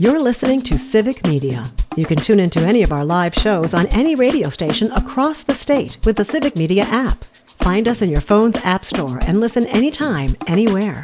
You're listening to Civic Media. You can tune into any of our live shows on any radio station across the state with the Civic Media app. Find us in your phone's app store and listen anytime, anywhere.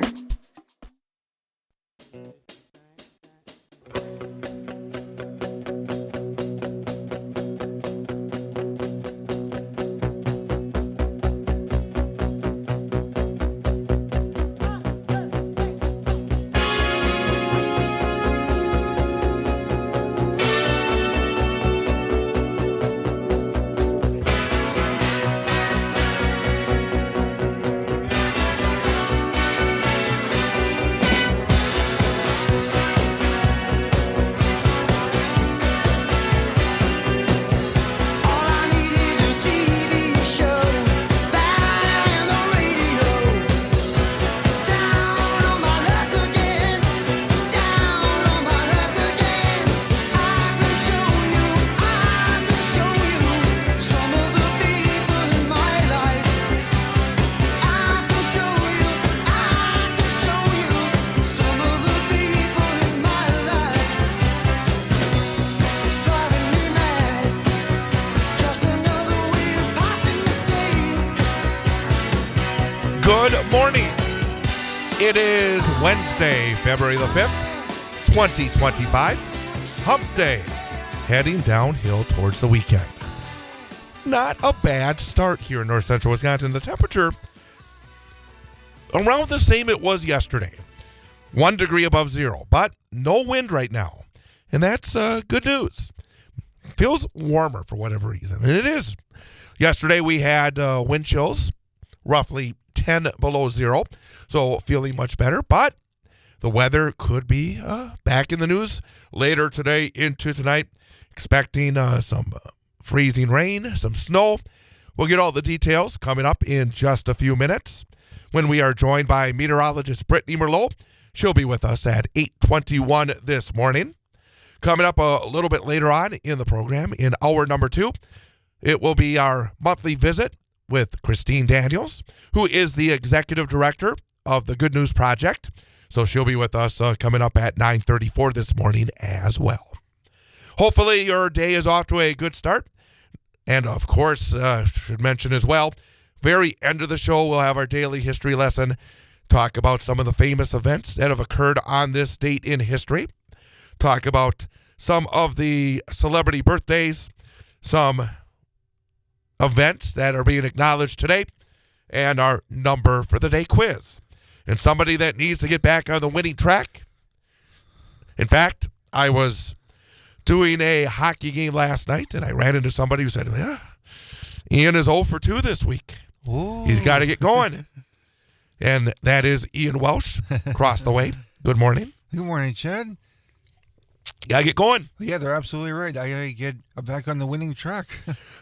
Good morning. It is Wednesday, February the 5th, 2025. Hump Day, heading downhill towards the weekend. Not a bad start here in north central Wisconsin. The temperature around the same it was yesterday. 1 degree above zero, but no wind right now. And that's good news. Feels warmer for whatever reason. And it is. Yesterday we had wind chills, roughly 10 below zero, so feeling much better, but the weather could be back in the news later today into tonight. Expecting some freezing rain, some snow. We'll get all the details coming up in just a few minutes when we are joined by meteorologist Brittney Merlot. She'll be with us at 8:21 this morning. Coming up a little bit later on in the program, in hour number 2, it will be our monthly visit with Christine Daniels, who is the executive director of the Good News Project. So she'll be with us coming up at 9:34 this morning as well. Hopefully your day is off to a good start. And of course, should mention as well, very end of the show, we'll have our daily history lesson, talk about some of the famous events that have occurred on this date in history, talk about some of the celebrity birthdays, some events that are being acknowledged today, and our number for the day quiz. And somebody that needs to get back on the winning track. In fact, I was doing a hockey game last night, and I ran into somebody who said, Ian is 0 for 2 this week. Ooh. He's got to get going. And that is Ian Welsh, across the way. Good morning. Good morning, Chad. Got to get going. Yeah, they're absolutely right. I got to get back on the winning track.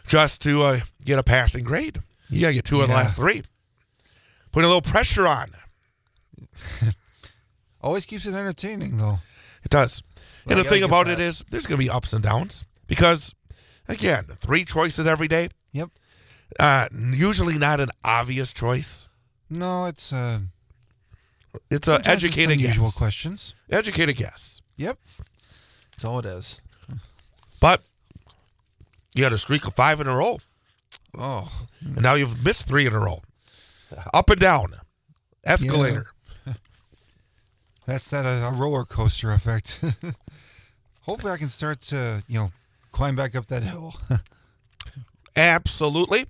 Just to get a passing grade. You got to get 2 of the last 3. Putting a little pressure on. Always keeps it entertaining, though. It does. Well, and the thing about it is, there's going to be ups and downs. Because, again, 3 choices every day. Yep. Usually not an obvious choice. No, it's an educated guess. Unusual questions. Educated guess. Yep. That's all it is. But you had a streak of 5 in a row. Oh. And now you've missed 3 in a row. Up and down. Escalator. Yeah. That's a roller coaster effect. Hopefully I can start to, climb back up that hill. Absolutely.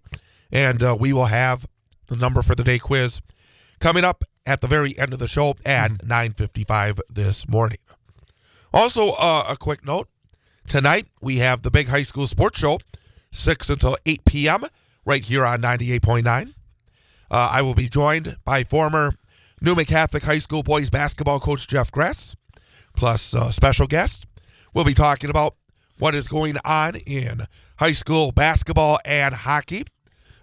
And we will have the number for the day quiz coming up at the very end of the show at 9:55 this morning. Also, a quick note. Tonight, we have the Big High School Sports Show, 6 until 8 p.m., right here on 98.9. I will be joined by former Newman Catholic High School boys basketball coach Jeff Gress, plus special guest. We'll be talking about what is going on in high school basketball and hockey.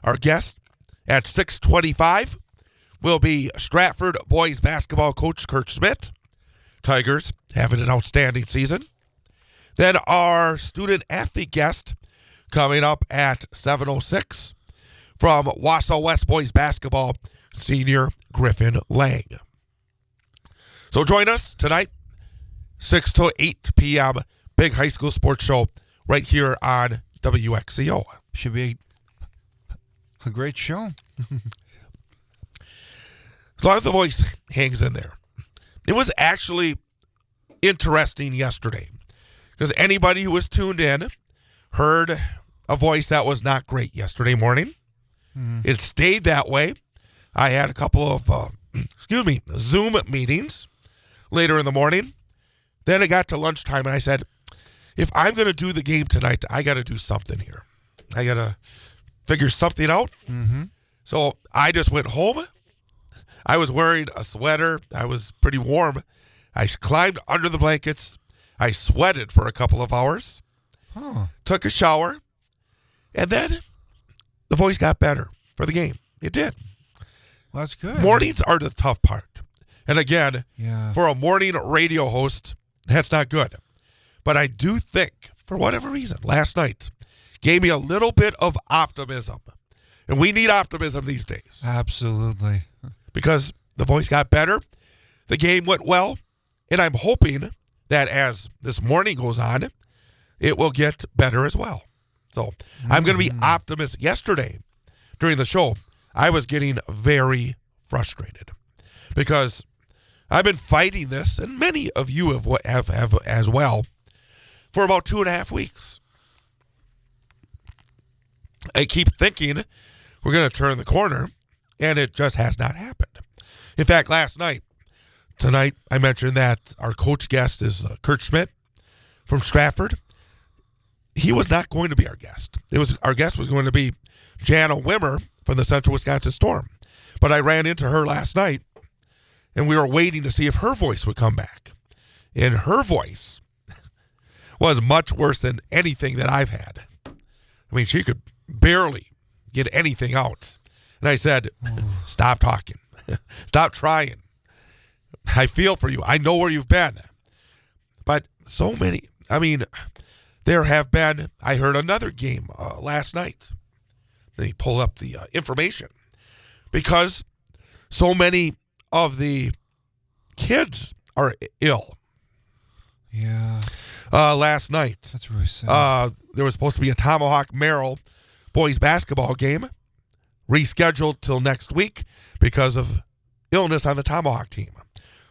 Our guest at 6:25 will be Stratford boys basketball coach Kurt Schmidt. Tigers having an outstanding season. Then our student-athlete guest coming up at 7:06 from Wausau West boys basketball, senior Griffin Lang. So join us tonight, 6 to 8 p.m. Big high school sports show right here on WXCO. Should be a great show. As long as the voice hangs in there. It was actually interesting yesterday because anybody who was tuned in heard a voice that was not great yesterday morning. It stayed that way. I had a couple of, Zoom meetings later in the morning. Then it got to lunchtime, and I said, if I'm going to do the game tonight, I got to do something here. I got to figure something out. So I just went home. I was wearing a sweater. I was pretty warm. I climbed under the blankets. I sweated for a couple of hours. Took a shower. And then the voice got better for the game. It did. Well, that's good. Mornings are the tough part. And again, Yeah. for a morning radio host, that's not good. But I do think, for whatever reason, last night gave me a little bit of optimism. And we need optimism these days. Absolutely. Because the voice got better, the game went well, and I'm hoping that as this morning goes on, it will get better as well. So I'm going to be optimistic. Yesterday, during the show, I was getting very frustrated because I've been fighting this, and many of you have as well, for about 2.5 weeks. I keep thinking we're going to turn the corner, and it just has not happened. In fact, tonight, I mentioned that our coach guest is Kurt Schmidt from Stratford. He was not going to be our guest. Our guest was going to be Jana Wimmer from the Central Wisconsin Storm. But I ran into her last night, and we were waiting to see if her voice would come back. And her voice was much worse than anything that I've had. I mean, she could barely get anything out. And I said, stop talking. Stop trying. I feel for you. I know where you've been. But so many, there have been, I heard another game last night. They pull up the information. Because so many of the kids are ill. Yeah. Last night. That's really sad. There was supposed to be a Tomahawk Merrill boys basketball game rescheduled till next week because of illness on the Tomahawk team.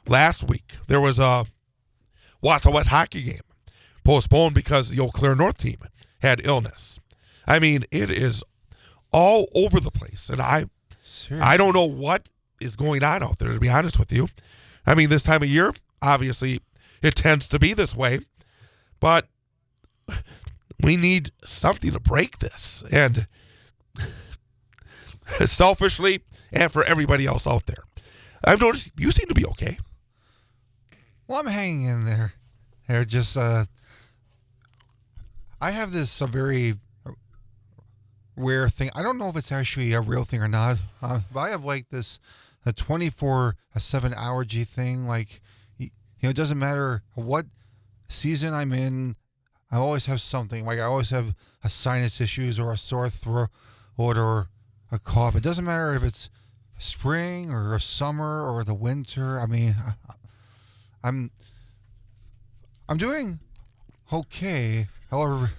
Last week, there was a Wausau West hockey game postponed because the Eau Claire North team had illness. It is all over the place, and I don't know what is going on out there, to be honest with you. This time of year, obviously, it tends to be this way, but we need something to break this, and selfishly, and for everybody else out there. I've noticed you seem to be okay. Well, I'm hanging in there. They're just, I have this very rare thing. I don't know if it's actually a real thing or not, but I have this a 24/7 allergy thing. It doesn't matter what season I'm in, I always have something. I always have a sinus issues or a sore throat or a cough. It doesn't matter if it's spring or summer or the winter. I'm doing okay. However,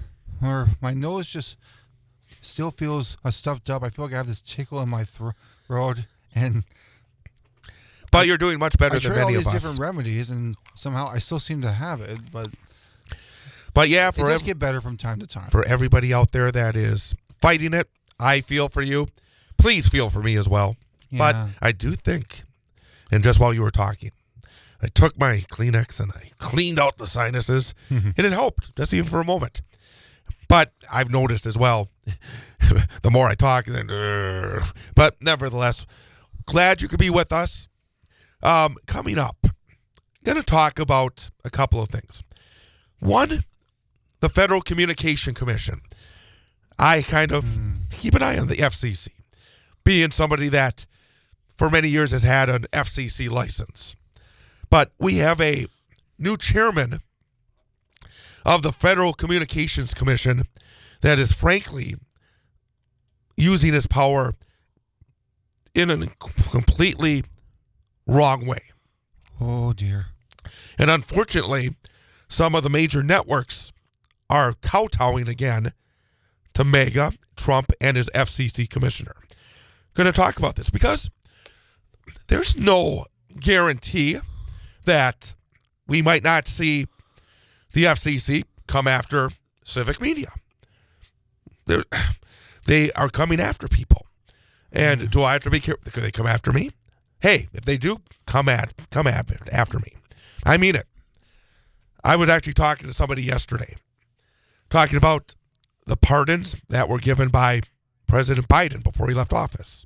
my nose just still feels stuffed up. I feel like I have this tickle in my throat, but you're doing much better than many of us. I tried all these different remedies, and somehow I still seem to have it. But yeah, it does get better from time to time. For everybody out there that is fighting it, I feel for you. Please feel for me as well. Yeah. But I do think, and just while you were talking, I took my Kleenex and I cleaned out the sinuses, and it helped, just even for a moment. But I've noticed as well, the more I talk, but nevertheless, glad you could be with us. Coming up, I'm going to talk about a couple of things. One, the Federal Communication Commission. I kind of keep an eye on the FCC, being somebody that for many years has had an FCC license. But we have a new chairman of the Federal Communications Commission that is frankly using his power in a completely wrong way. Oh, dear. And unfortunately, some of the major networks are kowtowing again to MAGA, Trump, and his FCC commissioner. Going to talk about this because there's no guarantee that we might not see the FCC come after civic media. They are coming after people. And do I have to be careful? Could they come after me? Hey, if they do, come after me. I mean it. I was actually talking to somebody yesterday, talking about the pardons that were given by President Biden before he left office.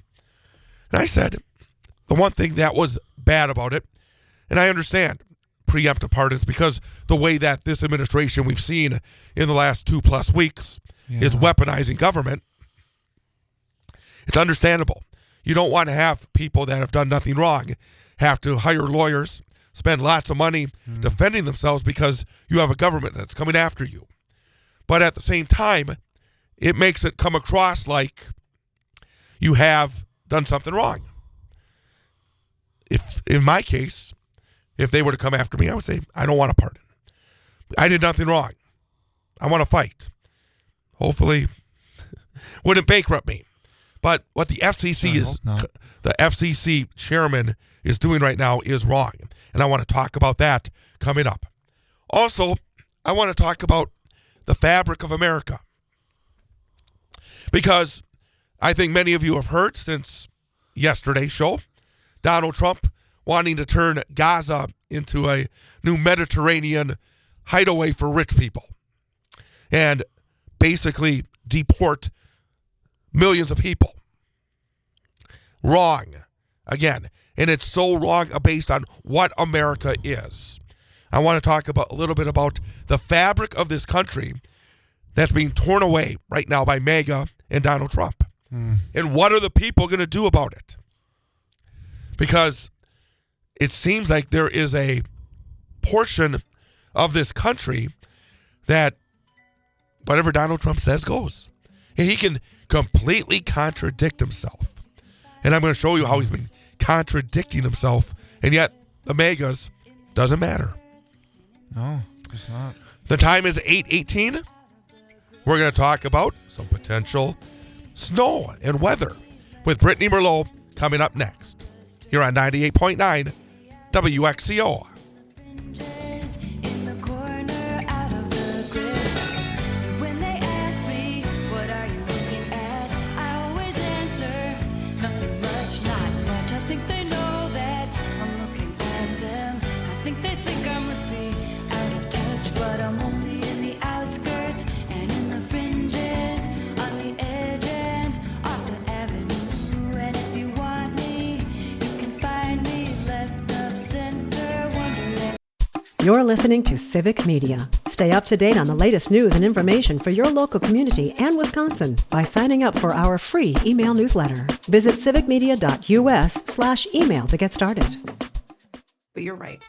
And I said, the one thing that was bad about it, and I understand preemptive pardons because the way that this administration we've seen in the last 2+ weeks is weaponizing government, it's understandable. You don't want to have people that have done nothing wrong have to hire lawyers, spend lots of money defending themselves because you have a government that's coming after you. But at the same time, it makes it come across like you have done something wrong. If, in my case, if they were to come after me, I would say, I don't want a pardon. I did nothing wrong. I want to fight. Hopefully, wouldn't bankrupt me. But what the FCC chairman is doing right now is wrong. And I want to talk about that coming up. Also, I want to talk about the fabric of America. Because I think many of you have heard since yesterday's show, Donald Trump wanting to turn Gaza into a new Mediterranean hideaway for rich people and basically deport millions of people. Wrong. Again. And it's so wrong based on what America is. I want to talk about a little bit about the fabric of this country that's being torn away right now by MAGA and Donald Trump. And what are the people going to do about it? Because it seems like there is a portion of this country that whatever Donald Trump says goes. And he can completely contradict himself. And I'm going to show you how he's been contradicting himself. And yet, the MAGAs doesn't matter. No, it's not. The time is 8:18. We're going to talk about some potential snow and weather with Brittney Merlot coming up next. Here on 98.9 WXCO. You're listening to Civic Media. Stay up to date on the latest news and information for your local community and Wisconsin by signing up for our free email newsletter. Visit civicmedia.us/email to get started. But you're right.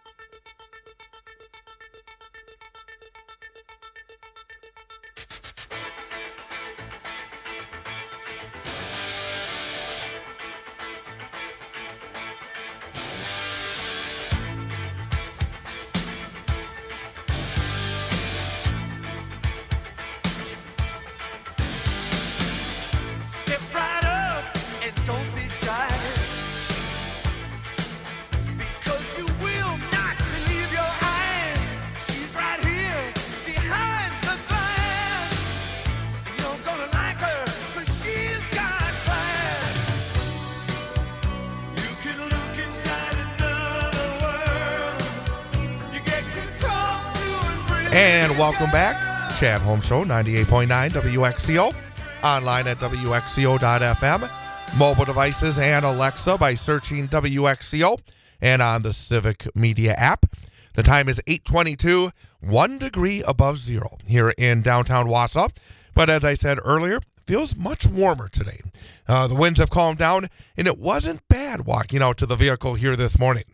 And welcome back. Chad Holmes Show, 98.9 WXCO. Online at WXCO.FM. Mobile devices and Alexa by searching WXCO. And on the Civic Media app. The time is 8:22, 1 degree above zero here in downtown Wausau. But as I said earlier, feels much warmer today. The winds have calmed down, and it wasn't bad walking out to the vehicle here this morning.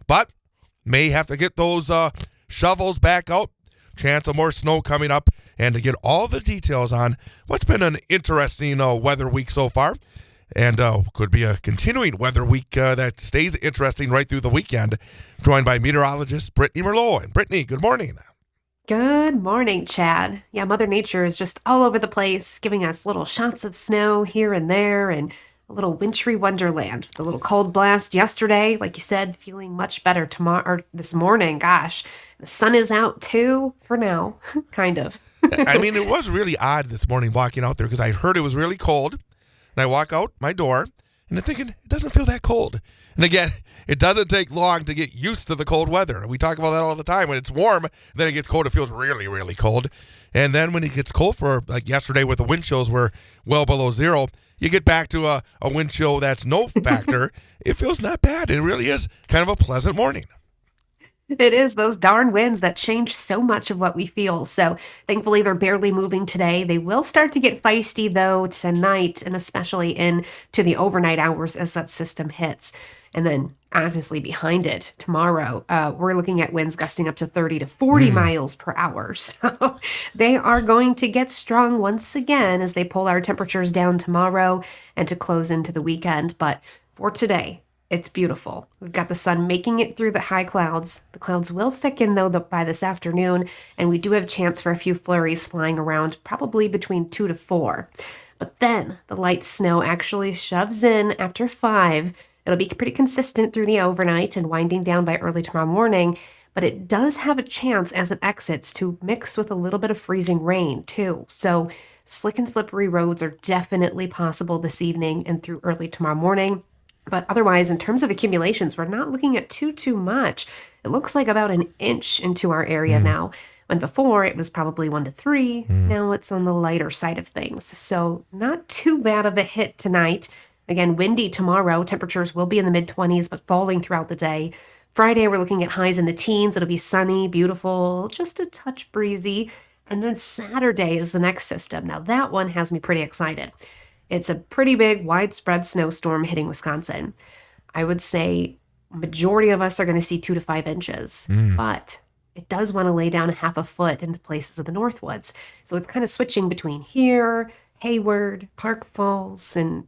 But may have to get those shovels back out. Chance of more snow coming up, and to get all the details on what's been an interesting weather week so far, And could be a continuing weather week that stays interesting right through the weekend. Joined by meteorologist Brittney Merlot. And Brittney, good morning. Good morning, Chad. Yeah, Mother Nature is just all over the place, giving us little shots of snow here and there and a little wintry wonderland. The little cold blast yesterday, like you said, feeling much better tomorrow or this morning. Gosh, the sun is out too for now, kind of. I mean, it was really odd this morning walking out there because I heard it was really cold. And I walk out my door and I'm thinking, it doesn't feel that cold. And again, it doesn't take long to get used to the cold weather. We talk about that all the time. When it's warm, then it gets cold. It feels really, really cold. And then when it gets cold for like yesterday with the wind chills were well below zero, you get back to a wind chill that's no factor. It feels not bad. It really is kind of a pleasant morning. It is those darn winds that change so much of what we feel. So thankfully, they're barely moving today. They will start to get feisty, though, tonight, and especially into the overnight hours as that system hits. And then, obviously, behind it, tomorrow, we're looking at winds gusting up to 30 to 40 miles per hour. So they are going to get strong once again as they pull our temperatures down tomorrow and to close into the weekend. But for today, it's beautiful. We've got the sun making it through the high clouds. The clouds will thicken, though, by this afternoon, and we do have a chance for a few flurries flying around, probably between 2 to 4. But then the light snow actually shoves in after 5. It'll be pretty consistent through the overnight and winding down by early tomorrow morning, but it does have a chance as it exits to mix with a little bit of freezing rain, too. So slick and slippery roads are definitely possible this evening and through early tomorrow morning. But otherwise, in terms of accumulations, we're not looking at too much. It looks like about an inch into our area now. When before, it was probably 1 to 3. Now it's on the lighter side of things. So not too bad of a hit tonight. Again, windy tomorrow. Temperatures will be in the mid-20s, but falling throughout the day. Friday, we're looking at highs in the teens. It'll be sunny, beautiful, just a touch breezy. And then Saturday is the next system. Now, that one has me pretty excited. It's a pretty big, widespread snowstorm hitting Wisconsin. I would say majority of us are going to see 2 to 5 inches, but it does want to lay down a half a foot into places of the Northwoods. So it's kind of switching between here, Hayward, Park Falls, and,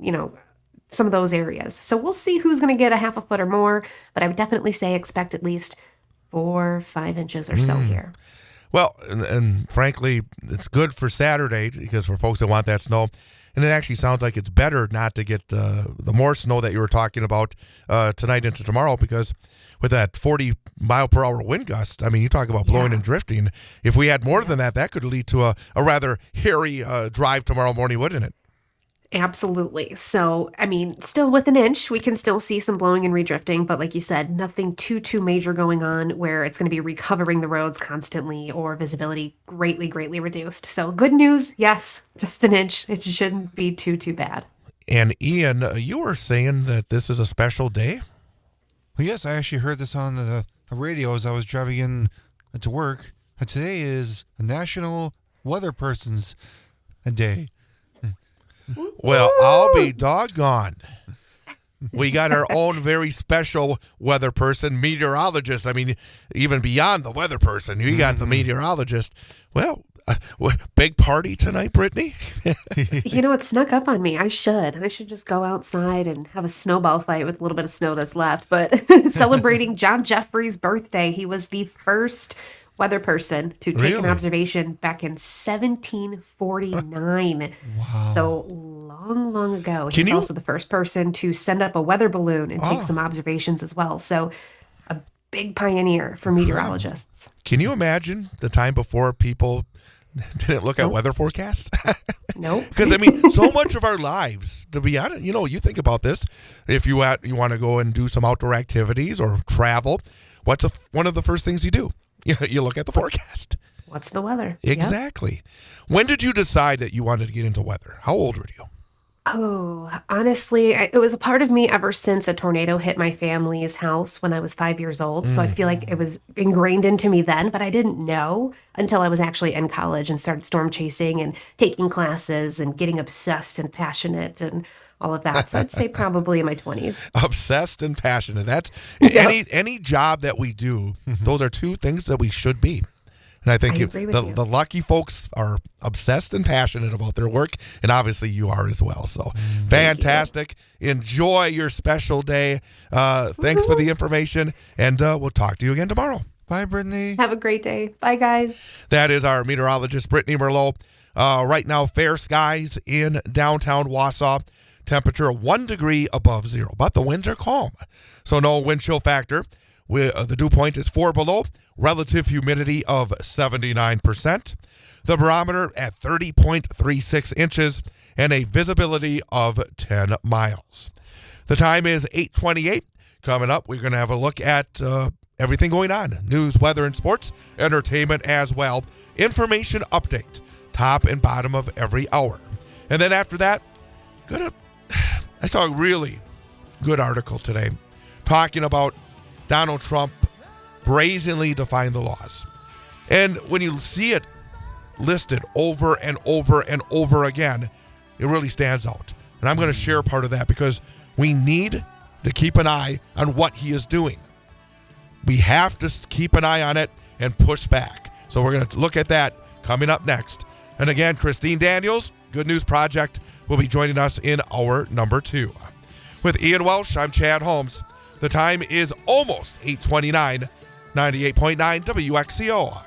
some of those areas. So we'll see who's going to get a half a foot or more, but I would definitely say expect at least 4 or 5 inches or so here. Well, and frankly, it's good for Saturday because for folks that want that snow. And it actually sounds like it's better not to get the more snow that you were talking about tonight into tomorrow, because with that 40 mile per hour wind gust, I mean, you talk about blowing and drifting. If we had more than that, that could lead to a rather hairy drive tomorrow morning, wouldn't it? Absolutely. So, I mean, still with an inch, we can still see some blowing and redrifting, but like you said, nothing too major going on where it's going to be recovering the roads constantly or visibility greatly reduced. So good news, yes, just an inch. It shouldn't be too bad. And Ian, you were saying that this is a special day? Well, yes, I actually heard this on the radio as I was driving in to work. Today is National Weather Person's Day. Well, I'll be doggone. We got our own very special weather person, meteorologist. I mean, even beyond the weather person, you got the meteorologist. Well, big party tonight, Brittney? It snuck up on me. I should just go outside and have a snowball fight with a little bit of snow that's left. But celebrating John Jeffrey's birthday, he was the first weather person to take an observation back in 1749. Wow. So long ago. He was also the first person to send up a weather balloon and take some observations as well. So a big pioneer for meteorologists. Can you imagine the time before people didn't look at weather forecasts? Nope. Because, I mean, so much of our lives, to be honest, you think about this. If you want to go and do some outdoor activities or travel, what's one of the first things you do? You look at the forecast. What's the weather? Exactly. Yep. When did you decide that you wanted to get into weather? How old were you? Oh, honestly, it was a part of me ever since a tornado hit my family's house when I was 5 years old. So I feel like it was ingrained into me then, but I didn't know until I was actually in college and started storm chasing and taking classes and getting obsessed and passionate and all of that. So I'd say probably in my 20s. Obsessed and passionate. That's any job that we do. Those are two things that we should be. And I think I agree with you. the lucky folks are obsessed and passionate about their work, and obviously you are as well. So fantastic. Enjoy your special day. Thanks for the information, and we'll talk to you again tomorrow. Bye, Brittney. Have a great day. Bye, guys. That is our meteorologist, Brittney Merlot. Right now, fair skies in downtown Wausau. Temperature 1 degree above zero, but the winds are calm. So no wind chill factor. The dew point is 4 below. Relative humidity of 79%. The barometer at 30.36 inches and a visibility of 10 miles. The time is 8:28. Coming up, we're going to have a look at everything going on. News, weather, and sports. Entertainment as well. Information update. Top and bottom of every hour. And then after that, I saw a really good article today talking about Donald Trump brazenly defying the laws. And when you see it listed over and over and over again, it really stands out. And I'm going to share part of that because we need to keep an eye on what he is doing. We have to keep an eye on it and push back. So we're going to look at that coming up next. And again, Christine Daniels, Good News Project, will be joining us in hour number 2. With Ian Welsh, I'm Chad Holmes. The time is almost 8:29, 98.9 WXCO.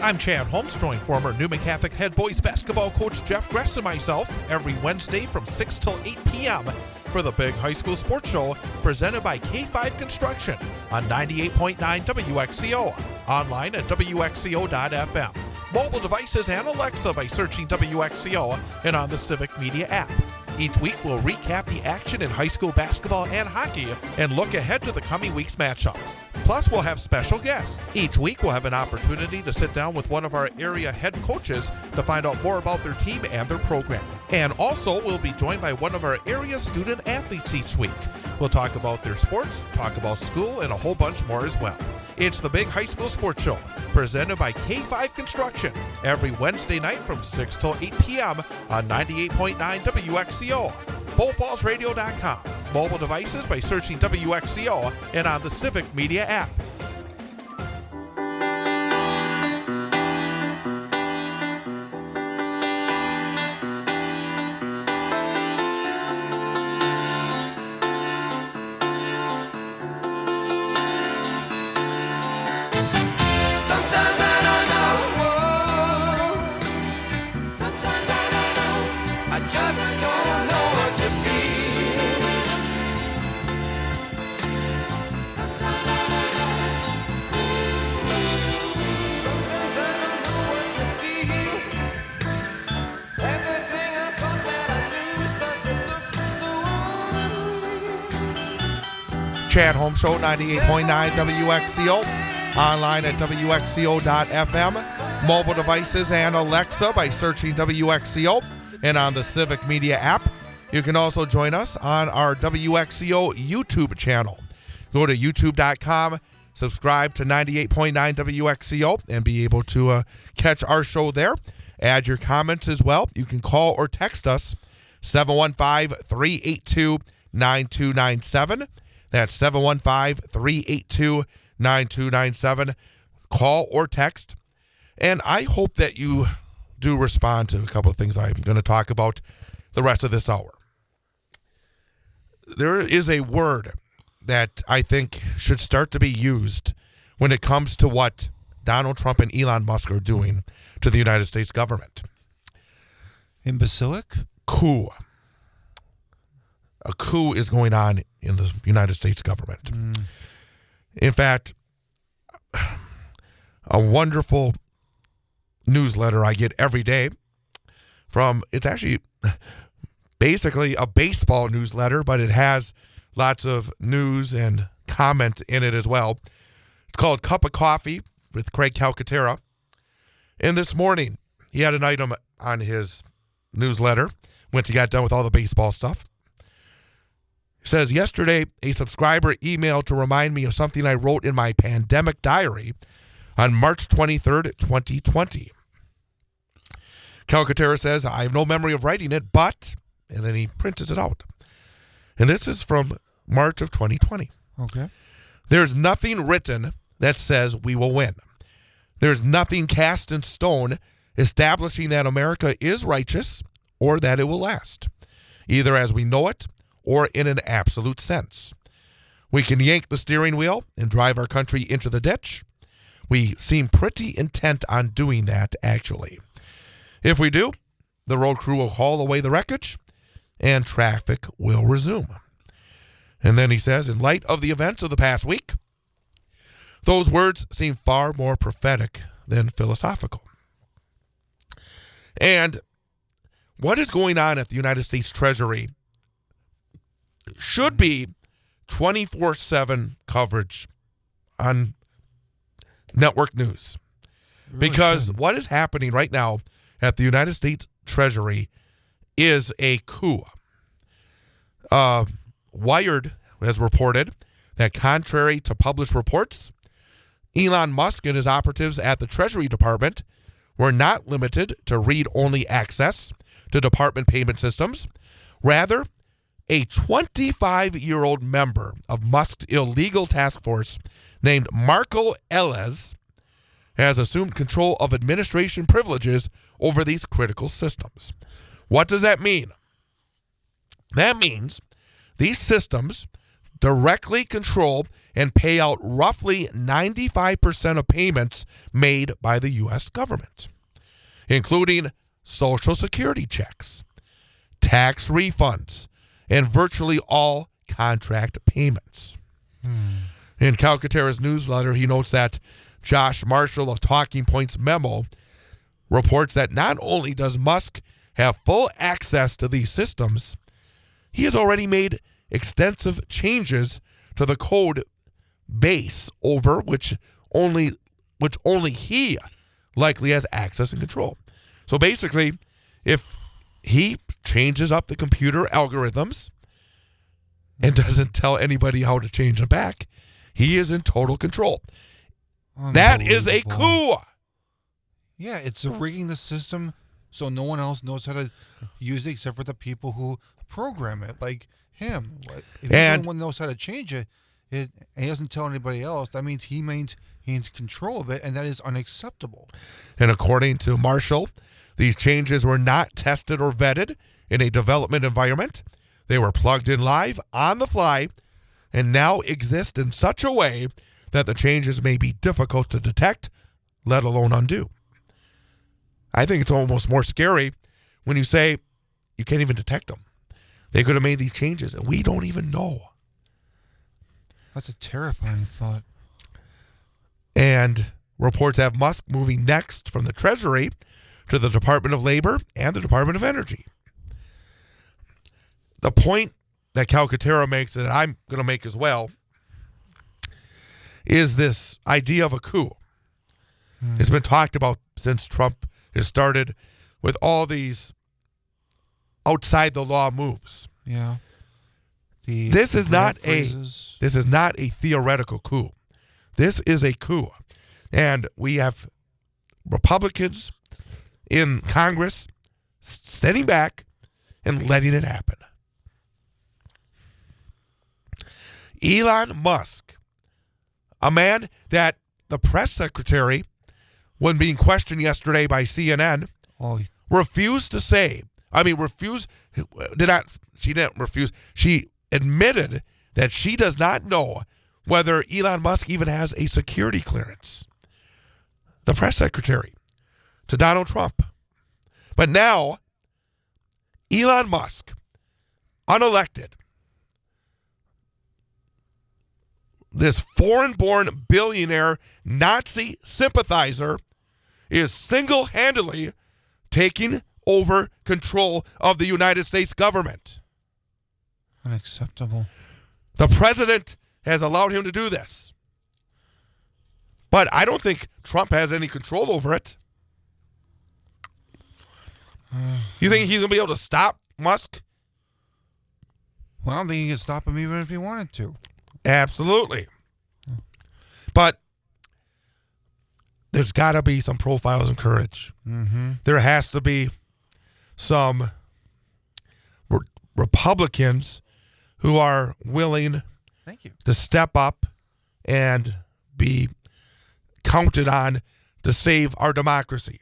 I'm Chad Holmes, joined former Newman Catholic head boys basketball coach Jeff Gress and myself every Wednesday from 6 till 8 p.m. for the Big High School Sports Show presented by K5 Construction on 98.9 WXCO, online at WXCO.FM, mobile devices and Alexa by searching WXCO and on the Civic Media app. Each week, we'll recap the action in high school basketball and hockey and look ahead to the coming week's matchups. Plus, we'll have special guests. Each week, we'll have an opportunity to sit down with one of our area head coaches to find out more about their team and their program. And also, we'll be joined by one of our area student athletes each week. We'll talk about their sports, talk about school, and a whole bunch more as well. It's the Big High School Sports Show, presented by K5 Construction, every Wednesday night from 6 till 8 p.m. on 98.9 WXCO, BullFallsRadio.com, mobile devices by searching WXCO, and on the Civic Media app. Chad Holmes Show, 98.9 WXCO, online at WXCO.FM, mobile devices and Alexa by searching WXCO, and on the Civic Media app. You can also join us on our WXCO YouTube channel. Go to youtube.com, subscribe to 98.9 WXCO, and be able to catch our show there. Add your comments as well. You can call or text us, 715-382-9297. That's 715-382-9297. Call or text. And I hope that you do respond to a couple of things I'm going to talk about the rest of this hour. There is a word that I think should start to be used when it comes to what Donald Trump and Elon Musk are doing to the United States government. Imbecilic? Coup. A coup is going on in the United States government. In fact, a wonderful newsletter I get every day it's actually basically a baseball newsletter, but it has lots of news and comment in it as well. It's called Cup of Coffee with Craig Calcaterra. And this morning, he had an item on his newsletter once he got done with all the baseball stuff. He says, yesterday, a subscriber emailed to remind me of something I wrote in my pandemic diary on March 23rd, 2020. Calcaterra says, I have no memory of writing it, but, and then he printed it out. And this is from March of 2020. Okay. There's nothing written that says we will win. There's nothing cast in stone establishing that America is righteous or that it will last, either as we know it or in an absolute sense. We can yank the steering wheel and drive our country into the ditch. We seem pretty intent on doing that, actually. If we do, the road crew will haul away the wreckage and traffic will resume. And then he says, in light of the events of the past week, those words seem far more prophetic than philosophical. And what is going on at the United States Treasury should be 24/7 coverage on network news. Because what is happening right now at the United States Treasury is a coup. Wired has reported that contrary to published reports, Elon Musk and his operatives at the Treasury Department were not limited to read-only access to department payment systems. Rather, a 25-year-old member of Musk's illegal task force named Marco Ellis has assumed control of administration privileges over these critical systems. What does that mean? That means these systems directly control and pay out roughly 95% of payments made by the U.S. government, including Social Security checks, tax refunds, and virtually all contract payments. In Calcaterra's newsletter, he notes that Josh Marshall of Talking Points Memo reports that not only does Musk have full access to these systems, he has already made extensive changes to the code base over which only he likely has access and control. So basically, if he changes up the computer algorithms and doesn't tell anybody how to change them back, he is in total control. That is a coup. Yeah, it's rigging the system so no one else knows how to use it except for the people who program it, like him. If anyone knows how to change it, and he doesn't tell anybody else, that means he maintains control of it, and that is unacceptable. And according to Marshall, these changes were not tested or vetted in a development environment. They were plugged in live, on the fly, and now exist in such a way that the changes may be difficult to detect, let alone undo. I think it's almost more scary when you say you can't even detect them. They could have made these changes, and we don't even know. That's a terrifying thought. And reports have Musk moving next from the Treasury to the Department of Labor and the Department of Energy. The point that Calcaterra makes, that I'm going to make as well, is this idea of a coup. It's been talked about since Trump has started with all these outside the law moves. Yeah. This is not a theoretical coup. This is a coup. And we have Republicans in Congress sitting back and letting it happen. Elon Musk, a man that the press secretary, when being questioned yesterday by CNN, refused to say, she didn't refuse, she admitted that she does not know whether Elon Musk even has a security clearance. The press secretary to Donald Trump. But now, Elon Musk, unelected, this foreign-born billionaire Nazi sympathizer, is single-handedly taking over control of the United States government. Unacceptable. The president has allowed him to do this. But I don't think Trump has any control over it. You think he's going to be able to stop Musk? Well, I don't think he can stop him even if he wanted to. Absolutely. But there's got to be some profiles and courage. Mm-hmm. There has to be some Republicans who are willing Thank you. to step up and be counted on to save our democracy.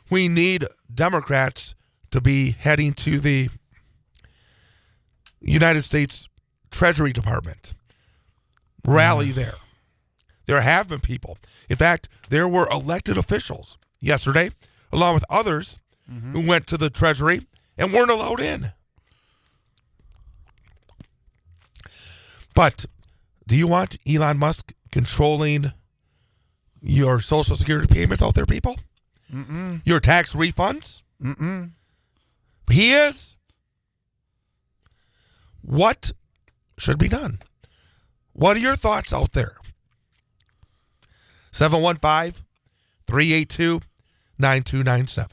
We need Democrats to be heading to the United States Treasury Department. Rally there. There have been people. In fact, there were elected officials yesterday, along with others, who went to the Treasury and weren't allowed in. But do you want Elon Musk controlling your Social Security payments out there, people? Mm-mm. Your tax refunds? Mm-mm. He is. What should be done? What are your thoughts out there? 715-382-9297.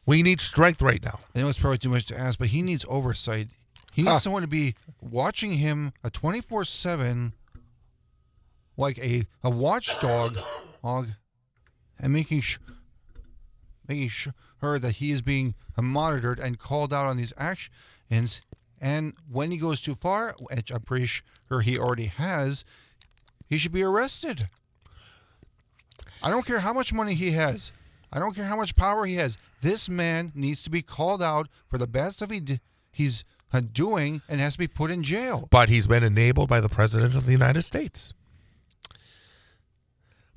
We need strength right now. I know it's probably too much to ask, but he needs oversight. He needs someone to be watching him a 24/7, like a watchdog, and making sure that he is being monitored and called out on these actions. And when he goes too far, which I'm pretty sure he already has, he should be arrested. I don't care how much money he has. I don't care how much power he has. This man needs to be called out for the bad stuff he's doing and has to be put in jail. But he's been enabled by the President of the United States.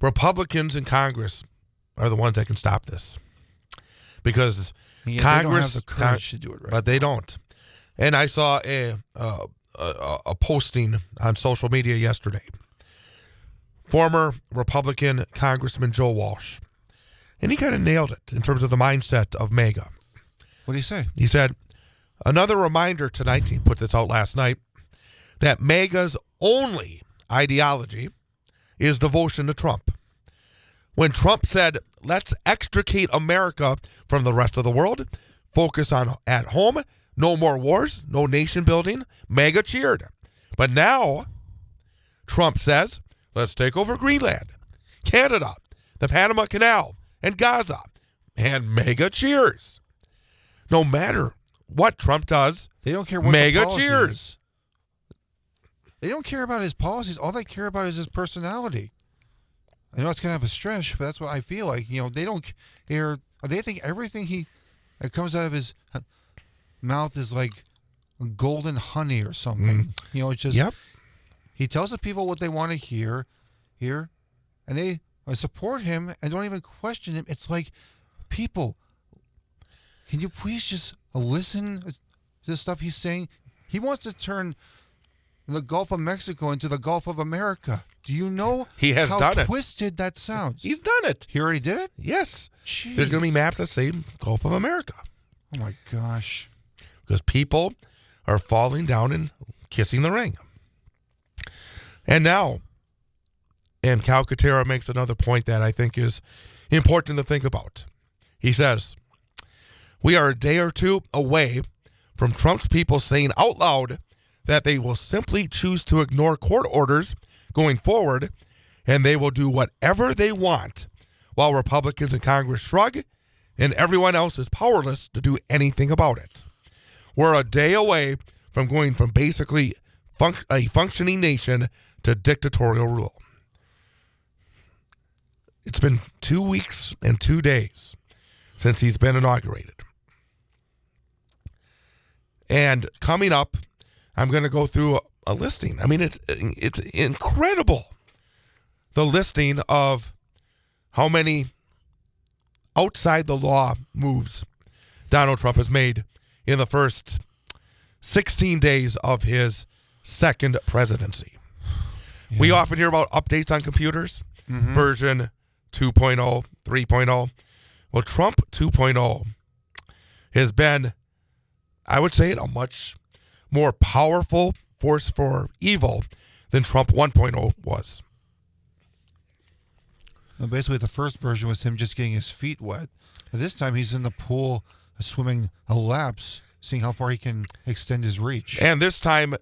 Republicans in Congress are the ones that can stop this. Because Congress they don't have the courage to do it right. But they don't. And I saw a posting on social media yesterday. Former Republican Congressman Joe Walsh. And he kind of nailed it in terms of the mindset of MAGA. What did he say? He said, another reminder tonight, he put this out last night, that MAGA's only ideology is devotion to Trump. When Trump said, let's extricate America from the rest of the world, focus on at home, no more wars, no nation building, MAGA cheered. But now, Trump says, let's take over Greenland, Canada, the Panama Canal, and Gaza, and MAGA cheers. No matter what Trump does, they don't care what MAGA the policy cheers. Is. They don't care about his policies. All they care about is his personality. I know it's kind of a stretch, but that's what I feel like. You know, they don't care. They think everything that comes out of his mouth is like golden honey or something. You know, it's just he tells the people what they want to hear, and they support him and don't even question him. It's like, people, can you please just listen to the stuff he's saying? He wants to turn the Gulf of Mexico into the Gulf of America. Do you know he has how done twisted that sounds? He's done it. He already did it? Yes. Jeez. There's going to be maps that say Gulf of America. Oh, my gosh. Because people are falling down and kissing the ring. And now, and Calcaterra makes another point that I think is important to think about. He says, we are a day or two away from Trump's people saying out loud that they will simply choose to ignore court orders going forward, and they will do whatever they want, while Republicans in Congress shrug and everyone else is powerless to do anything about it. We're a day away from going from basically a functioning nation to dictatorial rule. It's been 2 weeks and 2 days since he's been inaugurated. And coming up, I'm going to go through a listing. I mean, it's incredible, the listing of how many outside the law moves Donald Trump has made in the first 16 days of his second presidency. Yeah. We often hear about updates on computers, version 2.0, 3.0. Well, Trump 2.0 has been, I would say, a much more powerful force for evil than Trump 1.0 was. Well, basically, the first version was him just getting his feet wet. This time, he's in the pool swimming laps, seeing how far he can extend his reach. And this time,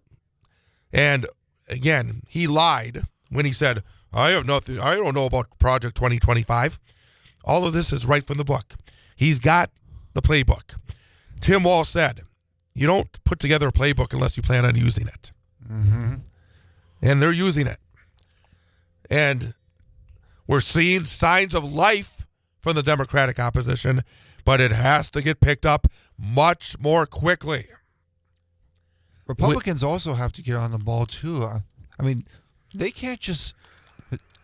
and again, he lied when he said, I have nothing, I don't know about Project 2025. All of this is right from the book. He's got the playbook. Tim Walz said, you don't put together a playbook unless you plan on using it. Mm-hmm. And they're using it. And we're seeing signs of life from the Democratic opposition, but it has to get picked up much more quickly. Republicans also have to get on the ball, too. I mean, they can't just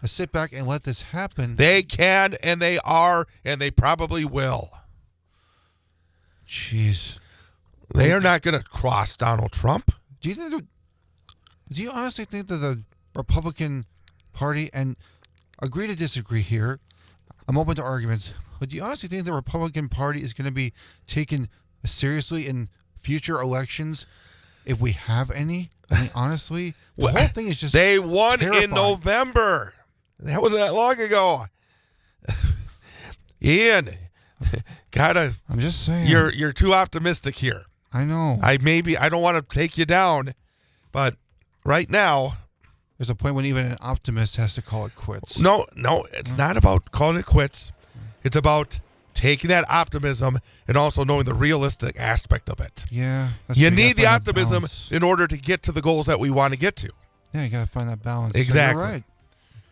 sit back and let this happen. They can, and they are, and they probably will. Jeez. They are not going to cross Donald Trump. Do you honestly think that the Republican Party, and agree to disagree here, I'm open to arguments, but do you honestly think the Republican Party is going to be taken seriously in future elections if we have any? I mean, honestly, the whole thing is just They won terrifying. in November. That wasn't that long ago. Ian, I'm just saying. you're too optimistic here. I know. I don't want to take you down, but right now, There's a point when even an optimist has to call it quits. no, it's not about calling it quits. It's about taking that optimism and also knowing the realistic aspect of it. Yeah. You need the optimism in order to get to the goals that we want to get to. Yeah, you got to find that balance. Exactly. So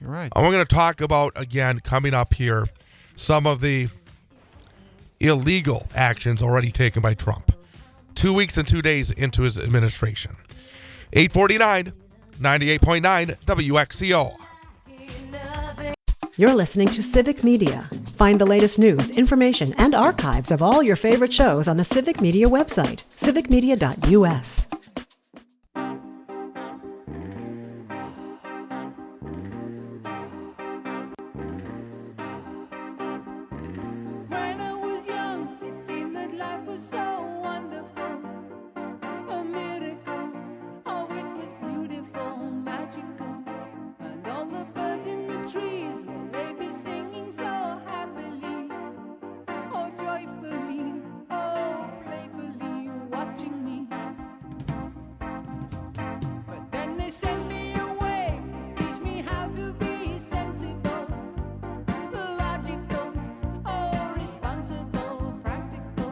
you're right. And we're going to talk about, again, coming up here, some of the illegal actions already taken by Trump. 2 weeks and 2 days into his administration. 849, 98.9 WXCO. You're listening to Civic Media. Find the latest news, information, and archives of all your favorite shows on the Civic Media website, civicmedia.us. When I was young, it seemed that life was so wonderful, a miracle. Oh, it was beautiful, magical, and all the birds in the trees, well, they be singing so happily, oh, joyfully, oh, playfully, watching me. But then they sent me away to teach me how to be sensible, logical, oh, responsible, practical.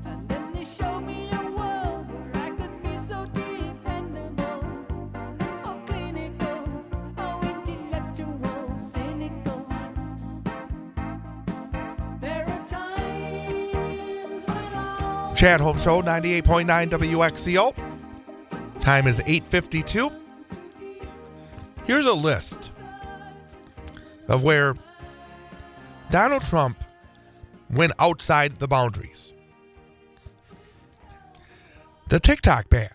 And then they showed me a world where I could be so dependable, oh, clinical, oh, intellectual, cynical. There are times when all Chad Home Show, 98.9 WXCO. Time is 8:52. Here's a list of where Donald Trump went outside the boundaries. The TikTok ban.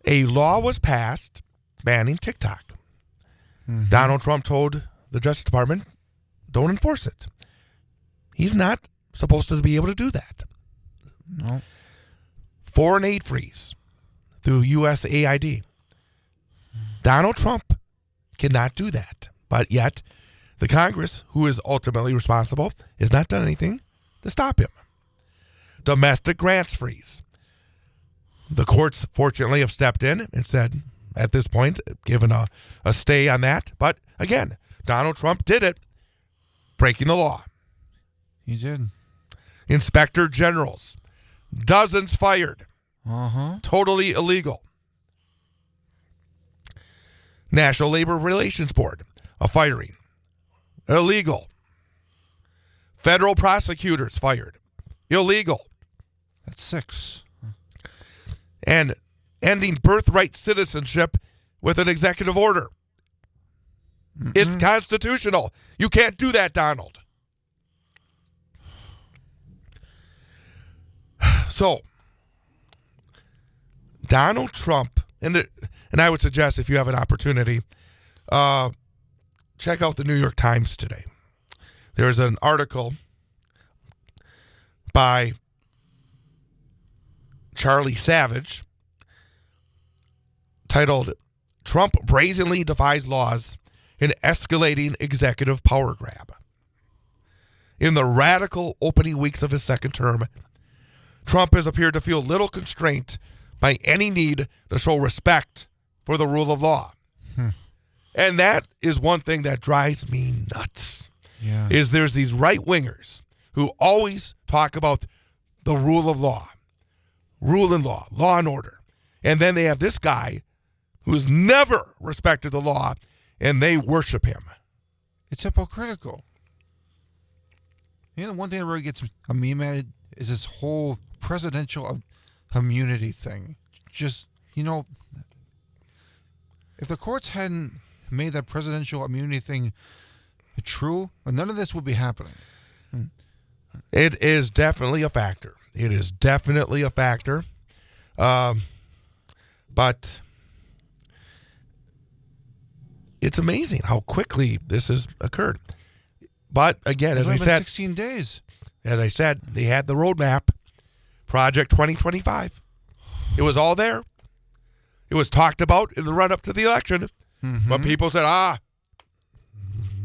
A law was passed banning TikTok. Donald Trump told the Justice Department, don't enforce it. He's not supposed to be able to do that. No. Foreign aid freeze through USAID. Donald Trump cannot do that. But yet, the Congress, who is ultimately responsible, has not done anything to stop him. Domestic grants freeze. The courts, fortunately, have stepped in and said, at this point, given a stay on that. But again, Donald Trump did it, breaking the law. You did. Inspector generals, dozens fired. Uh-huh. Totally illegal. National Labor Relations Board, a firing. Illegal. Federal prosecutors fired. Illegal. That's 6. And ending birthright citizenship with an executive order. It's constitutional. You can't do that, Donald. So, Donald Trump, and I would suggest if you have an opportunity, check out the New York Times today. There's an article by Charlie Savage titled, Trump Brazenly Defies Laws in Escalating Executive Power Grab. In the radical opening weeks of his second term, Trump has appeared to feel little constraint by any need to show respect for the rule of law. And that is one thing that drives me nuts. Yeah. Is there's these right-wingers who always talk about the rule of law, rule and law, law and order. And then they have this guy who's never respected the law, and they worship him. It's hypocritical. The one thing that really gets me mad is this whole presidential immunity thing. Just, if the courts hadn't made that presidential immunity thing true, none of this would be happening. It is definitely a factor. It is definitely a factor. But it's amazing how quickly this has occurred. But again, as I said, 16 days. As I said, they had the roadmap, Project 2025. It was all there. It was talked about in the run-up to the election. But people said,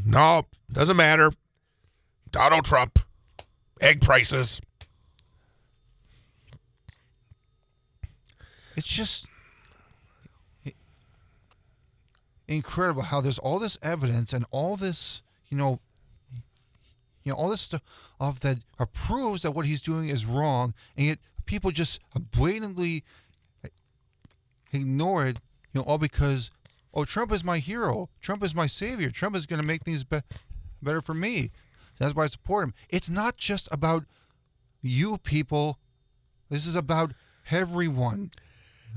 no, doesn't matter. Donald Trump, egg prices. It's just incredible how there's all this evidence and all this, all this stuff that proves that what he's doing is wrong, and yet people just blatantly ignore it, all because, Trump is my hero. Trump is my savior. Trump is going to make things better for me. That's why I support him. It's not just about you people. This is about everyone.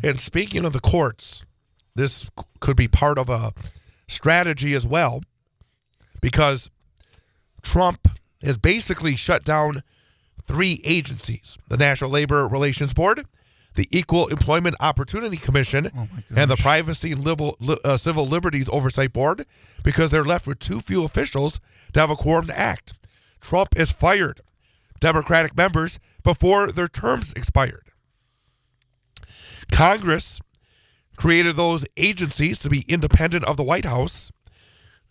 And speaking of the courts, this could be part of a strategy as well, because Trump has basically shut down 3 agencies: the National Labor Relations Board, the Equal Employment Opportunity Commission, and the Privacy and Civil Liberties Oversight Board, because they're left with too few officials to have a quorum to act. Trump has fired Democratic members before their terms expired. Congress created those agencies to be independent of the White House,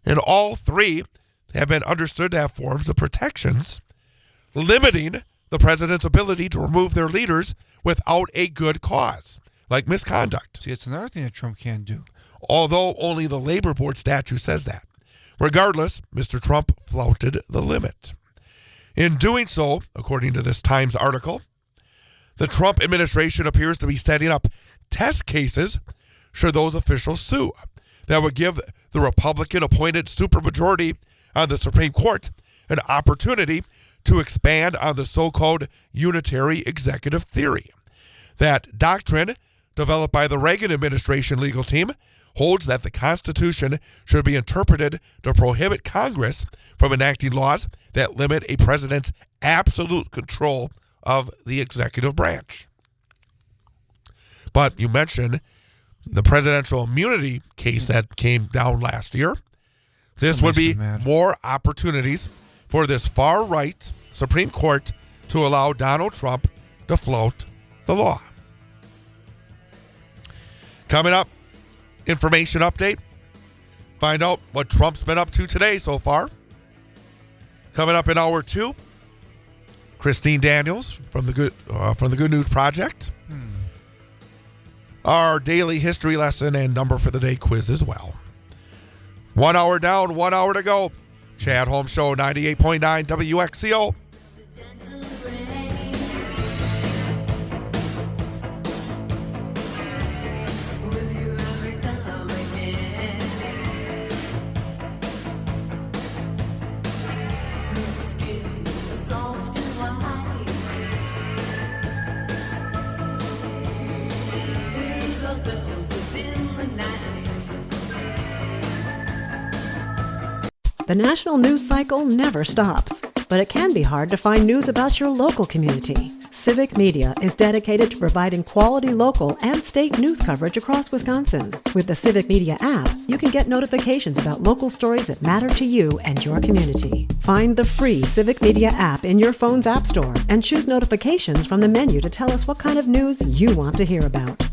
and all 3 have been understood to have forms of protections limiting the president's ability to remove their leaders without a good cause, like misconduct. See, it's another thing that Trump can't do. Although only the Labor Board statute says that. Regardless, Mr. Trump flouted the limit. In doing so, according to this Times article, the Trump administration appears to be setting up test cases should those officials sue that would give the Republican-appointed supermajority on the Supreme Court an opportunity to expand on the so-called unitary executive theory. That doctrine, developed by the Reagan administration legal team, holds that the Constitution should be interpreted to prohibit Congress from enacting laws that limit a president's absolute control of the executive branch. But you mentioned the presidential immunity case that came down last year. This would be more opportunities for this far-right Supreme Court to allow Donald Trump to flout the law. Coming up, information update. Find out what Trump's been up to today so far. Coming up in hour 2, Christine Daniels from the Good News Project. Our daily history lesson and number for the day quiz as well. 1 hour down, 1 hour to go. Chad Holmes Show, 98.9 WXCO. The national news cycle never stops, but it can be hard to find news about your local community. Civic Media is dedicated to providing quality local and state news coverage across Wisconsin. With the Civic Media app, you can get notifications about local stories that matter to you and your community. Find the free Civic Media app in your phone's app store and choose notifications from the menu to tell us what kind of news you want to hear about.